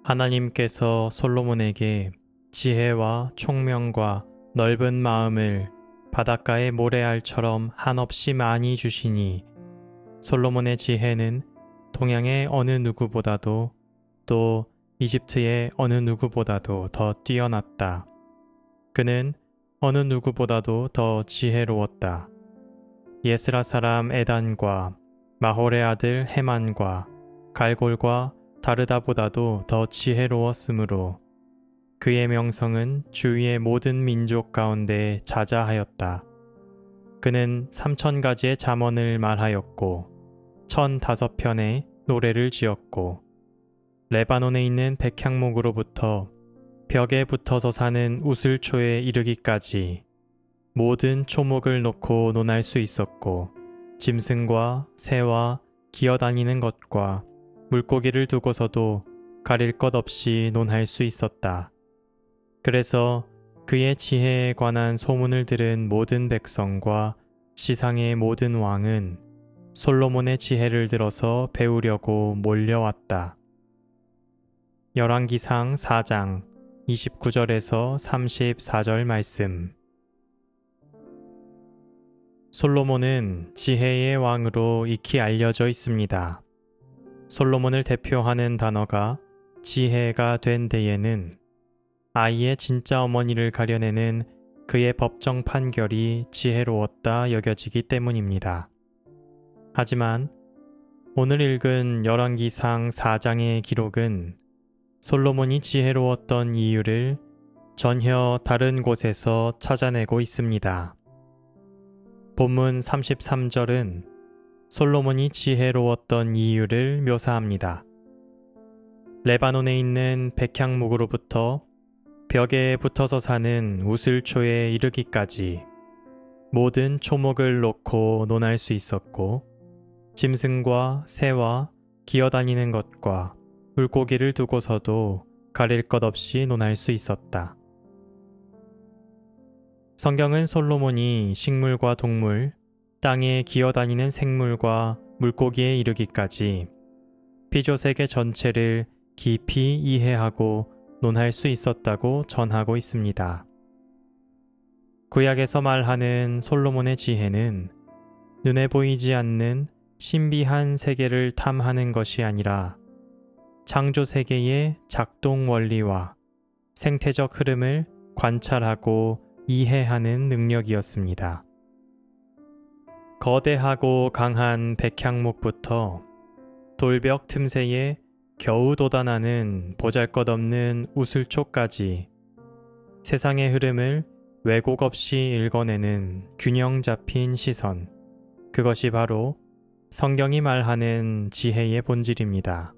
하나님께서 솔로몬에게 지혜와 총명과 넓은 마음을 바닷가의 모래알처럼 한없이 많이 주시니 솔로몬의 지혜는 동양의 어느 누구보다도 또 이집트의 어느 누구보다도 더 뛰어났다. 그는 어느 누구보다도 더 지혜로웠다. 예스라 사람 에단과 마홀의 아들 헤만과 갈골과 다르다보다도 더 지혜로웠으므로 그의 명성은 주위의 모든 민족 가운데 자자하였다. 그는 3,000가지의 잠언을 말하였고 1,005편의 노래를 지었고 레바논에 있는 백향목으로부터 벽에 붙어서 사는 우슬초에 이르기까지 모든 초목을 놓고 논할 수 있었고 짐승과 새와 기어다니는 것과 물고기를 두고서도 가릴 것 없이 논할 수 있었다. 그래서 그의 지혜에 관한 소문을 들은 모든 백성과 시상의 모든 왕은 솔로몬의 지혜를 들어서 배우려고 몰려왔다. 열왕기상 4장 29절에서 34절 말씀. 솔로몬은 지혜의 왕으로 익히 알려져 있습니다. 솔로몬을 대표하는 단어가 지혜가 된 데에는 아이의 진짜 어머니를 가려내는 그의 법정 판결이 지혜로웠다 여겨지기 때문입니다. 하지만 오늘 읽은 열왕기상 4장의 기록은 솔로몬이 지혜로웠던 이유를 전혀 다른 곳에서 찾아내고 있습니다. 본문 33절은 솔로몬이 지혜로웠던 이유를 묘사합니다. 레바논에 있는 백향목으로부터 벽에 붙어서 사는 우슬초에 이르기까지 모든 초목을 놓고 논할 수 있었고 짐승과 새와 기어다니는 것과 물고기를 두고서도 가릴 것 없이 논할 수 있었다. 성경은 솔로몬이 식물과 동물, 땅에 기어다니는 생물과 물고기에 이르기까지 피조세계 전체를 깊이 이해하고 논할 수 있었다고 전하고 있습니다. 구약에서 말하는 솔로몬의 지혜는 눈에 보이지 않는 신비한 세계를 탐하는 것이 아니라 창조 세계의 작동 원리와 생태적 흐름을 관찰하고 이해하는 능력이었습니다. 거대하고 강한 백향목부터 돌벽 틈새에 겨우 돋아나는 보잘것없는 우슬초까지 세상의 흐름을 왜곡 없이 읽어내는 균형 잡힌 시선, 그것이 바로 성경이 말하는 지혜의 본질입니다.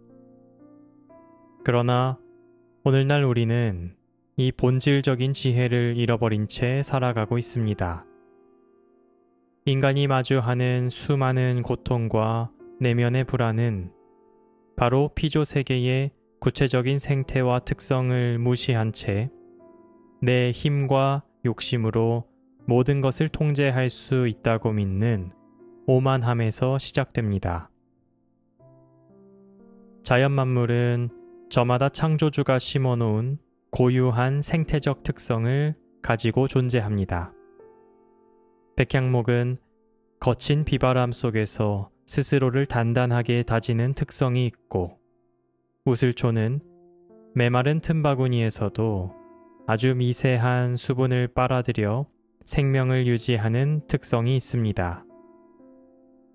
그러나 오늘날 우리는 이 본질적인 지혜를 잃어버린 채 살아가고 있습니다. 인간이 마주하는 수많은 고통과 내면의 불안은 바로 피조세계의 구체적인 생태와 특성을 무시한 채 내 힘과 욕심으로 모든 것을 통제할 수 있다고 믿는 오만함에서 시작됩니다. 자연 만물은 저마다 창조주가 심어놓은 고유한 생태적 특성을 가지고 존재합니다. 백향목은 거친 비바람 속에서 스스로를 단단하게 다지는 특성이 있고 우슬초는 메마른 틈바구니에서도 아주 미세한 수분을 빨아들여 생명을 유지하는 특성이 있습니다.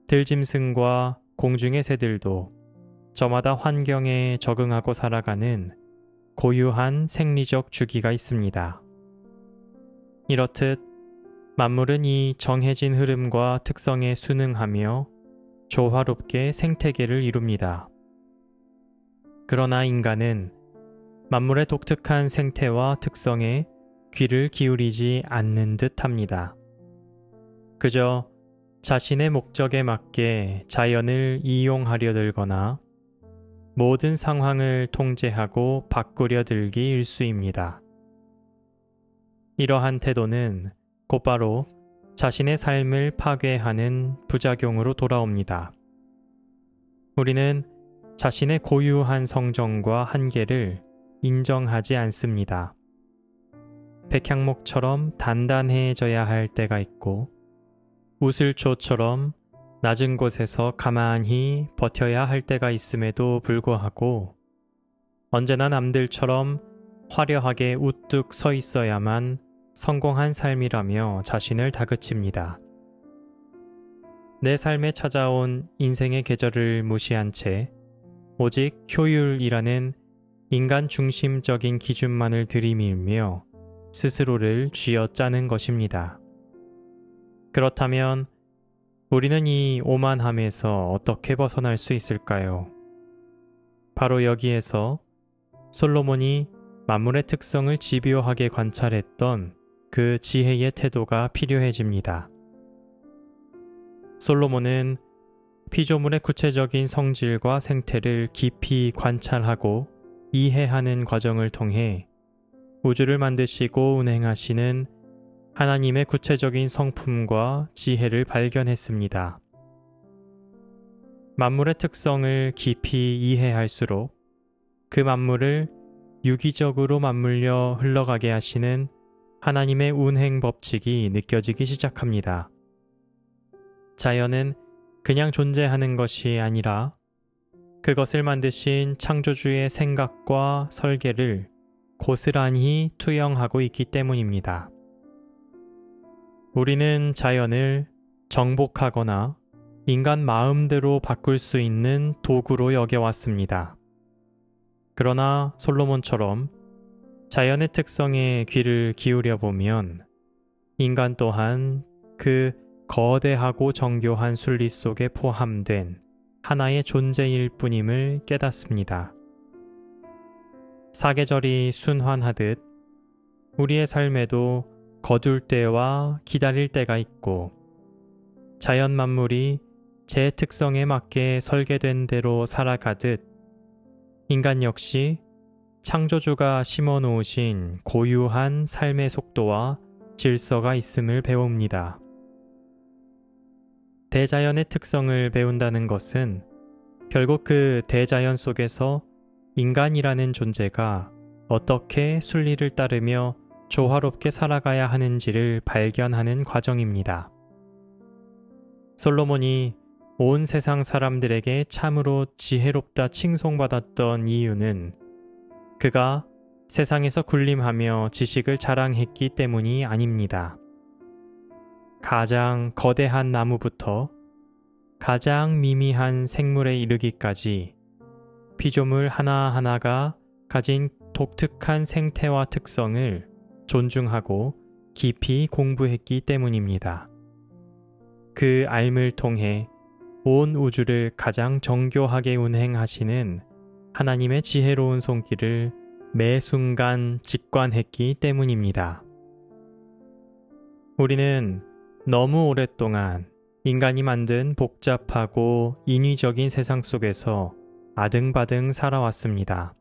들짐승과 공중의 새들도 저마다 환경에 적응하고 살아가는 고유한 생리적 주기가 있습니다. 이렇듯 만물은 이 정해진 흐름과 특성에 순응하며 조화롭게 생태계를 이룹니다. 그러나 인간은 만물의 독특한 생태와 특성에 귀를 기울이지 않는 듯 합니다. 그저 자신의 목적에 맞게 자연을 이용하려 들거나 모든 상황을 통제하고 바꾸려 들기 일쑤입니다. 이러한 태도는 곧바로 자신의 삶을 파괴하는 부작용으로 돌아옵니다. 우리는 자신의 고유한 성정과 한계를 인정하지 않습니다. 백향목처럼 단단해져야 할 때가 있고 우슬초처럼 낮은 곳에서 가만히 버텨야 할 때가 있음에도 불구하고 언제나 남들처럼 화려하게 우뚝 서 있어야만 성공한 삶이라며 자신을 다그칩니다. 내 삶에 찾아온 인생의 계절을 무시한 채 오직 효율이라는 인간 중심적인 기준만을 들이밀며 스스로를 쥐어짜는 것입니다. 그렇다면 우리는 이 오만함에서 어떻게 벗어날 수 있을까요? 바로 여기에서 솔로몬이 만물의 특성을 집요하게 관찰했던 그 지혜의 태도가 필요해집니다. 솔로몬은 피조물의 구체적인 성질과 생태를 깊이 관찰하고 이해하는 과정을 통해 우주를 만드시고 운행하시는 하나님의 구체적인 성품과 지혜를 발견했습니다. 만물의 특성을 깊이 이해할수록 그 만물을 유기적으로 맞물려 흘러가게 하시는 하나님의 운행 법칙이 느껴지기 시작합니다. 자연은 그냥 존재하는 것이 아니라 그것을 만드신 창조주의 생각과 설계를 고스란히 투영하고 있기 때문입니다. 우리는 자연을 정복하거나 인간 마음대로 바꿀 수 있는 도구로 여겨왔습니다. 그러나 솔로몬처럼 자연의 특성에 귀를 기울여 보면 인간 또한 그 거대하고 정교한 순리 속에 포함된 하나의 존재일 뿐임을 깨닫습니다. 사계절이 순환하듯 우리의 삶에도 거둘 때와 기다릴 때가 있고 자연 만물이 제 특성에 맞게 설계된 대로 살아가듯 인간 역시 창조주가 심어놓으신 고유한 삶의 속도와 질서가 있음을 배웁니다. 대자연의 특성을 배운다는 것은 결국 그 대자연 속에서 인간이라는 존재가 어떻게 순리를 따르며 조화롭게 살아가야 하는지를 발견하는 과정입니다. 솔로몬이 온 세상 사람들에게 참으로 지혜롭다 칭송받았던 이유는 그가 세상에서 군림하며 지식을 자랑했기 때문이 아닙니다. 가장 거대한 나무부터 가장 미미한 생물에 이르기까지 피조물 하나하나가 가진 독특한 생태와 특성을 존중하고 깊이 공부했기 때문입니다. 그 알을 통해 온 우주를 가장 정교하게 운행하시는 하나님의 지혜로운 손길을 매 순간 직관했기 때문입니다. 우리는 너무 오랫동안 인간이 만든 복잡하고 인위적인 세상 속에서 아등바등 살아왔습니다.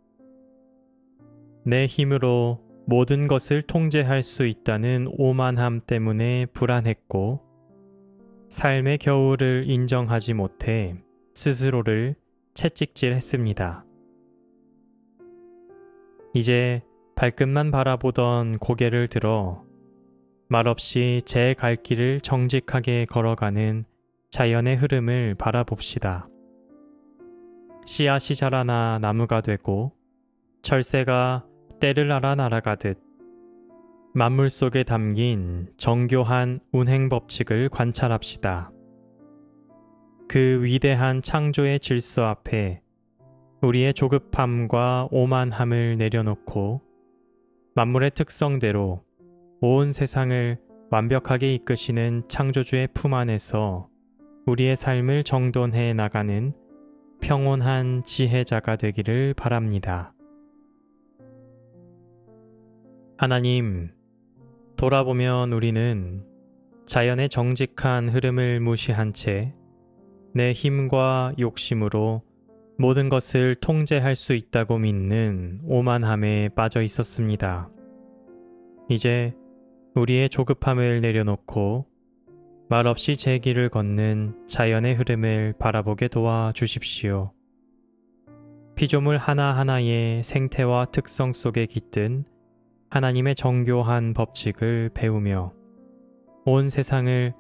내 힘으로 모든 것을 통제할 수 있다는 오만함 때문에 불안했고 삶의 겨울을 인정하지 못해 스스로를 채찍질했습니다. 이제 발끝만 바라보던 고개를 들어 말없이 제 갈 길을 정직하게 걸어가는 자연의 흐름을 바라봅시다. 씨앗이 자라나 나무가 되고 철새가 때를 알아 날아가듯 만물 속에 담긴 정교한 운행 법칙을 관찰합시다. 그 위대한 창조의 질서 앞에 우리의 조급함과 오만함을 내려놓고 만물의 특성대로 온 세상을 완벽하게 이끄시는 창조주의 품 안에서 우리의 삶을 정돈해 나가는 평온한 지혜자가 되기를 바랍니다. 하나님, 돌아보면 우리는 자연의 정직한 흐름을 무시한 채 내 힘과 욕심으로 모든 것을 통제할 수 있다고 믿는 오만함에 빠져 있었습니다. 이제 우리의 조급함을 내려놓고 말없이 제 길을 걷는 자연의 흐름을 바라보게 도와주십시오. 피조물 하나하나의 생태와 특성 속에 깃든 하나님의 정교한 법칙을 배우며 온 세상을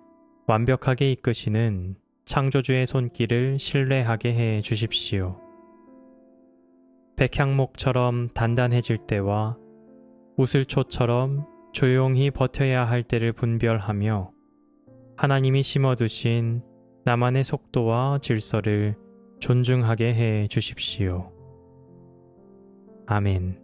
완벽하게 이끄시는 창조주의 손길을 신뢰하게 해 주십시오. 백향목처럼 단단해질 때와 우슬초처럼 조용히 버텨야 할 때를 분별하며 하나님이 심어두신 나만의 속도와 질서를 존중하게 해 주십시오. 아멘.